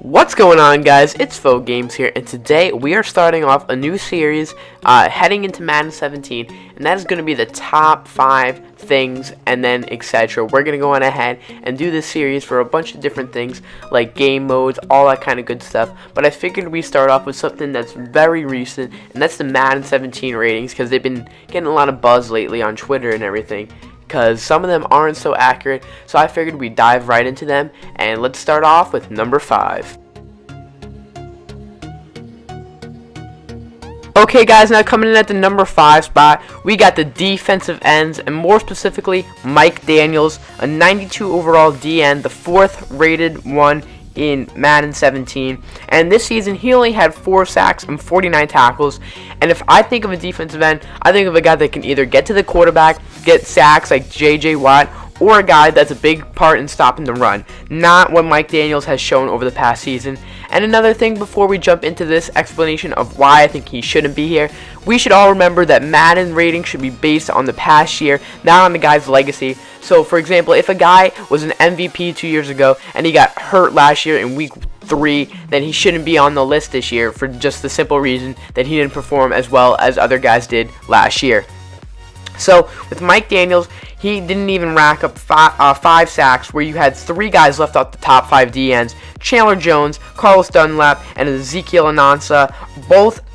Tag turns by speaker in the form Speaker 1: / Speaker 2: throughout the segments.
Speaker 1: What's going on, guys? It's Faux Games here, and today we are starting off a new series heading into Madden 17, and that is going to be the top 5 things and then etc. We're going to go on ahead and do this series for a bunch of different things like game modes, all that kind of good stuff, but I figured we start off with something that's very recent, and that's the Madden 17 ratings, because they've been getting a lot of buzz lately on Twitter and everything, because some of them aren't so accurate, so I figured we'd dive right into them, and let's start off with number 5. Okay guys, now coming in at the number 5 spot, we got the defensive ends, and more specifically, Mike Daniels, a 92 overall DN, the 4th rated one in Madden 17, and this season he only had 4 sacks and 49 tackles. And if I think of a defensive end, I think of a guy that can either get to the quarterback, get sacks like J.J. Watt, or a guy that's a big part in stopping the run, not what Mike Daniels has shown over the past season. And another thing before we jump into this explanation of why I think he shouldn't be here, we should all remember that Madden ratings should be based on the past year, not on the guy's legacy. So for example, if a guy was an MVP 2 years ago and he got hurt last year in week 3, then he shouldn't be on the list this year, for just the simple reason that he didn't perform as well as other guys did last year. So with Mike Daniels, he didn't even rack up 5 sacks, where you had 3 guys left off the top 5 DNs: Chandler Jones, Carlos Dunlap, and Ezekiel Anansa.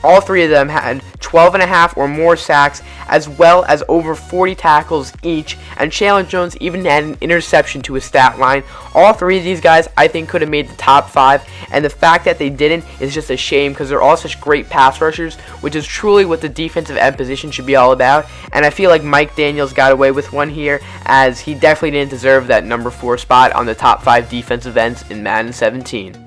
Speaker 1: All 3 of them had 12.5 or more sacks, as well as over 40 tackles each, and Chandler Jones even had an interception to his stat line. All 3 of these guys I think could have made the top 5, and the fact that they didn't is just a shame, because they're all such great pass rushers, which is truly what the defensive end position should be all about. And I feel like Mike Daniels got away with one here, as he definitely didn't deserve that number 4 spot on the top 5 defensive ends in Madden 17.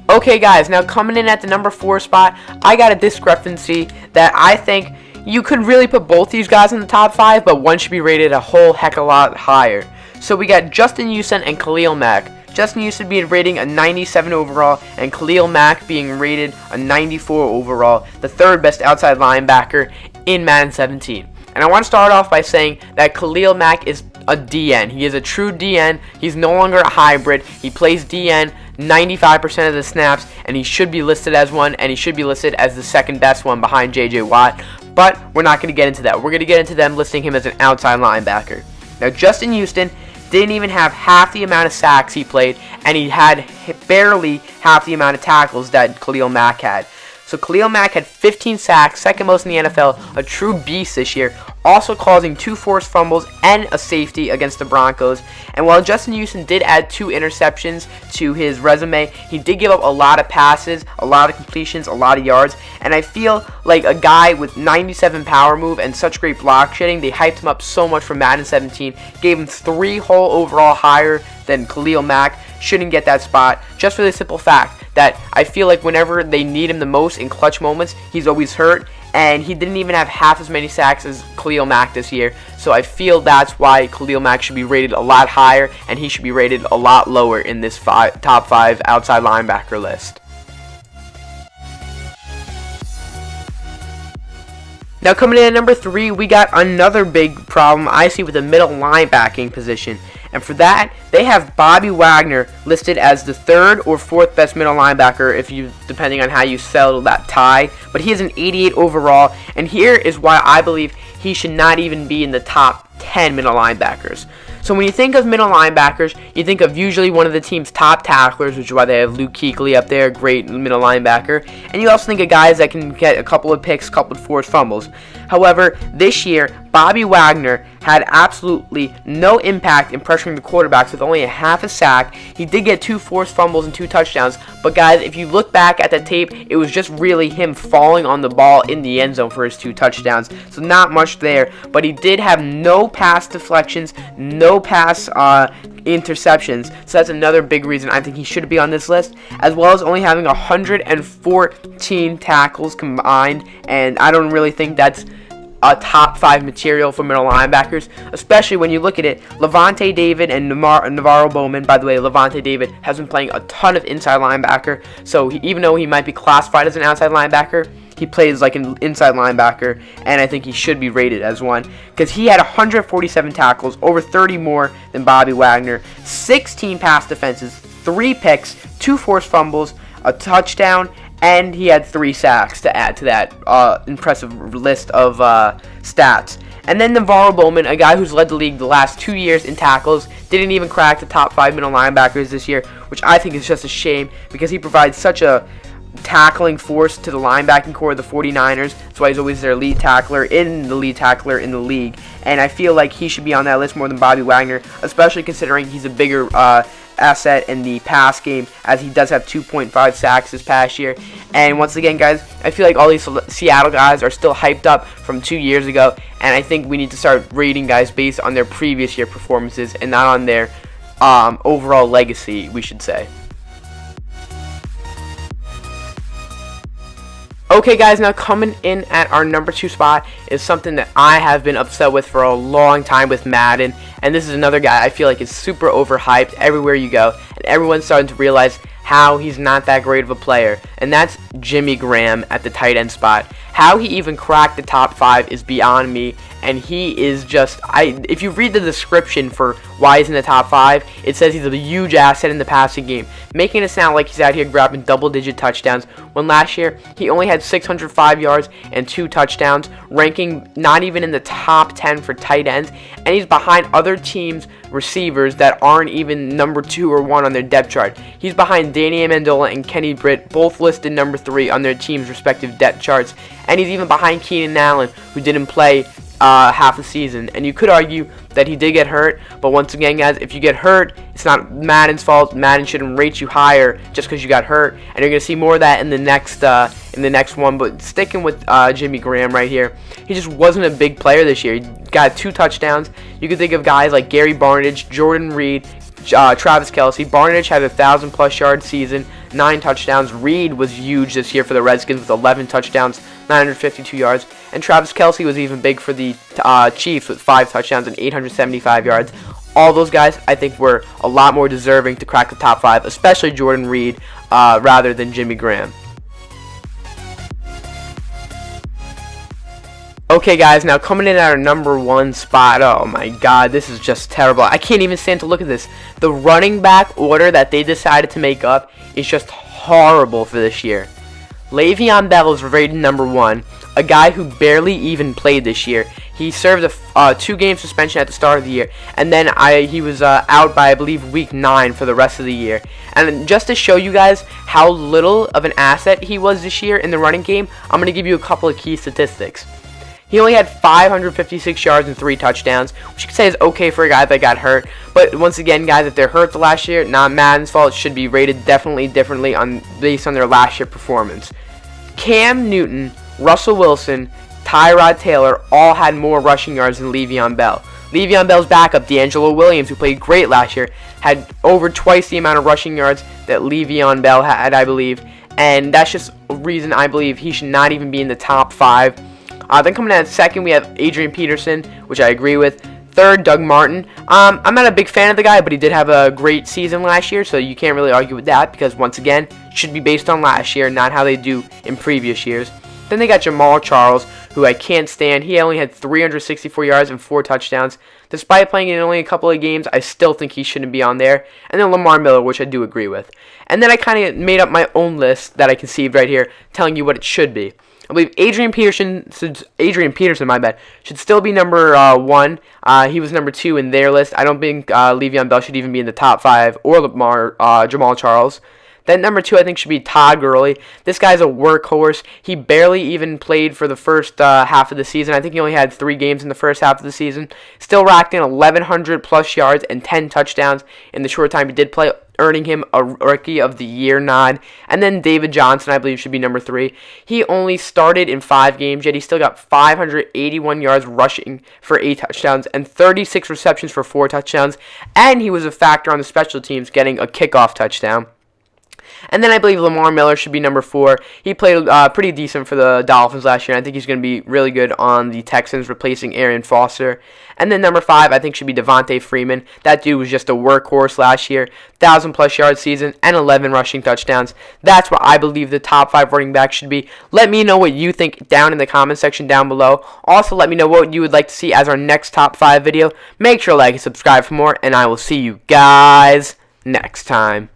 Speaker 1: Okay guys, now coming in at the number 4 spot, I got a discrepancy that I think you could really put both these guys in the top 5, but one should be rated a whole heck of a lot higher. So we got Justin Houston and Khalil Mack. Justin Houston being rating a 97 overall, and Khalil Mack being rated a 94 overall, the 3rd best outside linebacker in Madden 17. And I want to start off by saying that Khalil Mack is a DN. He is a true DN. He's no longer a hybrid. He plays DN 95% of the snaps, and he should be listed as one, and he should be listed as the 2nd best one behind J.J. Watt. But we're not going to get into that. We're going to get into them listing him as an outside linebacker. Now, Justin Houston didn't even have half the amount of sacks he played, and he had barely half the amount of tackles that Khalil Mack had. So Khalil Mack had 15 sacks, 2nd most in the NFL, a true beast this year, also causing 2 forced fumbles and a safety against the Broncos. And while Justin Houston did add 2 interceptions to his resume, he did give up a lot of passes, a lot of completions, a lot of yards. And I feel like a guy with 97 power move and such great block shedding, they hyped him up so much for Madden 17, gave him 3 whole overall higher than Khalil Mack. Shouldn't get that spot, just for the simple fact that I feel like whenever they need him the most in clutch moments, he's always hurt, and he didn't even have half as many sacks as Khalil Mack this year. So I feel that's why Khalil Mack should be rated a lot higher, and he should be rated a lot lower in this top 5 outside linebacker list. Now coming in at number 3, we got another big problem I see with the middle linebacking position. And for that, they have Bobby Wagner listed as the 3rd or 4th best middle linebacker, depending on how you settle that tie. But he is an 88 overall, and here is why I believe he should not even be in the top 10 middle linebackers. So when you think of middle linebackers, you think of usually one of the team's top tacklers, which is why they have Luke Kuechly up there, great middle linebacker. And you also think of guys that can get a couple of picks, a couple of forced fumbles. However, this year, Bobby Wagner had absolutely no impact in pressuring the quarterbacks with only a half a sack. He did get 2 forced fumbles and 2 touchdowns, but guys, if you look back at the tape, it was just really him falling on the ball in the end zone for his 2 touchdowns. So not much there, but he did have no pass deflections, no pass interceptions. So that's another big reason I think he should be on this list, as well as only having 114 tackles combined, and I don't really think that's a top 5 material for middle linebackers, especially when you look at it. Levante David and Navarro Bowman, by the way, Levante David has been playing a ton of inside linebacker, so even though he might be classified as an outside linebacker, he plays like an inside linebacker, and I think he should be rated as one because he had 147 tackles, over 30 more than Bobby Wagner, 16 pass defenses, 3 picks, 2 forced fumbles, a touchdown, and he had 3 sacks to add to that impressive list of stats. And then Navarro Bowman, a guy who's led the league the last 2 years in tackles, didn't even crack the top 5 middle linebackers this year, which I think is just a shame because he provides such a tackling force to the linebacking core of the 49ers. That's why he's always their lead tackler in the league. And I feel like he should be on that list more than Bobby Wagner, especially considering he's a bigger asset in the pass game, as he does have 2.5 sacks this past year. And once again, guys, I feel like all these Seattle guys are still hyped up from 2 years ago, and I think we need to start rating guys based on their previous year performances and not on their overall legacy, we should say. Okay, guys, now coming in at our number 2 spot is something that I have been upset with for a long time with Madden, and this is another guy I feel like is super overhyped everywhere you go, and everyone's starting to realize how he's not that great of a player, and that's Jimmy Graham at the tight end spot. How he even cracked the top 5 is beyond me, and he is just, if you read the description for why he's in the top 5, it says he's a huge asset in the passing game, making it sound like he's out here grabbing double-digit touchdowns, when last year he only had 605 yards and 2 touchdowns, ranking not even in the top 10 for tight ends, and he's behind other teams' receivers that aren't even number 2 or 1 on their depth chart. He's behind Danny Amendola and Kenny Britt, both listed number 3 on their team's respective depth charts, and he's even behind Keenan Allen, who didn't play half the season. And you could argue that he did get hurt, but once again, guys, if you get hurt, it's not Madden's fault. Madden shouldn't rate you higher just because you got hurt, and you're gonna see more of that in the next one. But sticking with Jimmy Graham right here, he just wasn't a big player this year. He got 2 touchdowns. You could think of guys like Gary Barnidge, Jordan Reed, Travis Kelce. Barnidge had a 1,000+ yard season, 9 touchdowns. Reed was huge this year for the Redskins with 11 touchdowns, 952 yards. And Travis Kelce was even big for the Chiefs with 5 touchdowns and 875 yards. All those guys, I think, were a lot more deserving to crack the top 5, especially Jordan Reed, rather than Jimmy Graham. Okay, guys, now coming in at our number 1 spot. Oh my god, this is just terrible. I can't even stand to look at this. The running back order that they decided to make up is just horrible for this year. Le'Veon Bell is rated number 1, a guy who barely even played this year. He served a 2-game suspension at the start of the year, and then he was out by, I believe, week 9 for the rest of the year. And just to show you guys how little of an asset he was this year in the running game, I'm going to give you a couple of key statistics. He only had 556 yards and 3 touchdowns, which you could say is okay for a guy that got hurt. But once again, guys, if they're hurt the last year, not Madden's fault. It should be rated definitely differently based on their last year performance. Cam Newton, Russell Wilson, Tyrod Taylor all had more rushing yards than Le'Veon Bell. Le'Veon Bell's backup, D'Angelo Williams, who played great last year, had over twice the amount of rushing yards that Le'Veon Bell had, I believe. And that's just a reason I believe he should not even be in the top 5. Then coming in at second, we have Adrian Peterson, which I agree with. Third, Doug Martin. I'm not a big fan of the guy, but he did have a great season last year, so you can't really argue with that because, once again, it should be based on last year, not how they do in previous years. Then they got Jamal Charles, who I can't stand. He only had 364 yards and 4 touchdowns. Despite playing in only a couple of games, I still think he shouldn't be on there. And then Lamar Miller, which I do agree with. And then I kind of made up my own list that I conceived right here, telling you what it should be. I believe Adrian Peterson, should still be number 1. He was number 2 in their list. I don't think Le'Veon Bell should even be in the top 5, or Jamal Charles. Then number 2, I think, should be Todd Gurley. This guy's a workhorse. He barely even played for the first half of the season. I think he only had 3 games in the first half of the season. Still racked in 1,100+ yards and 10 touchdowns in the short time he did play, earning him a Rookie of the Year nod. And then David Johnson, I believe, should be number 3. He only started in 5 games, yet he still got 581 yards rushing for 8 touchdowns and 36 receptions for 4 touchdowns. And he was a factor on the special teams, getting a kickoff touchdown. And then I believe Lamar Miller should be number 4. He played pretty decent for the Dolphins last year, and I think he's going to be really good on the Texans, replacing Arian Foster. And then number 5, I think, should be Devontae Freeman. That dude was just a workhorse last year. 1,000-plus yard season and 11 rushing touchdowns. That's what I believe the top 5 running backs should be. Let me know what you think down in the comment section down below. Also, let me know what you would like to see as our next top 5 video. Make sure to like and subscribe for more, and I will see you guys next time.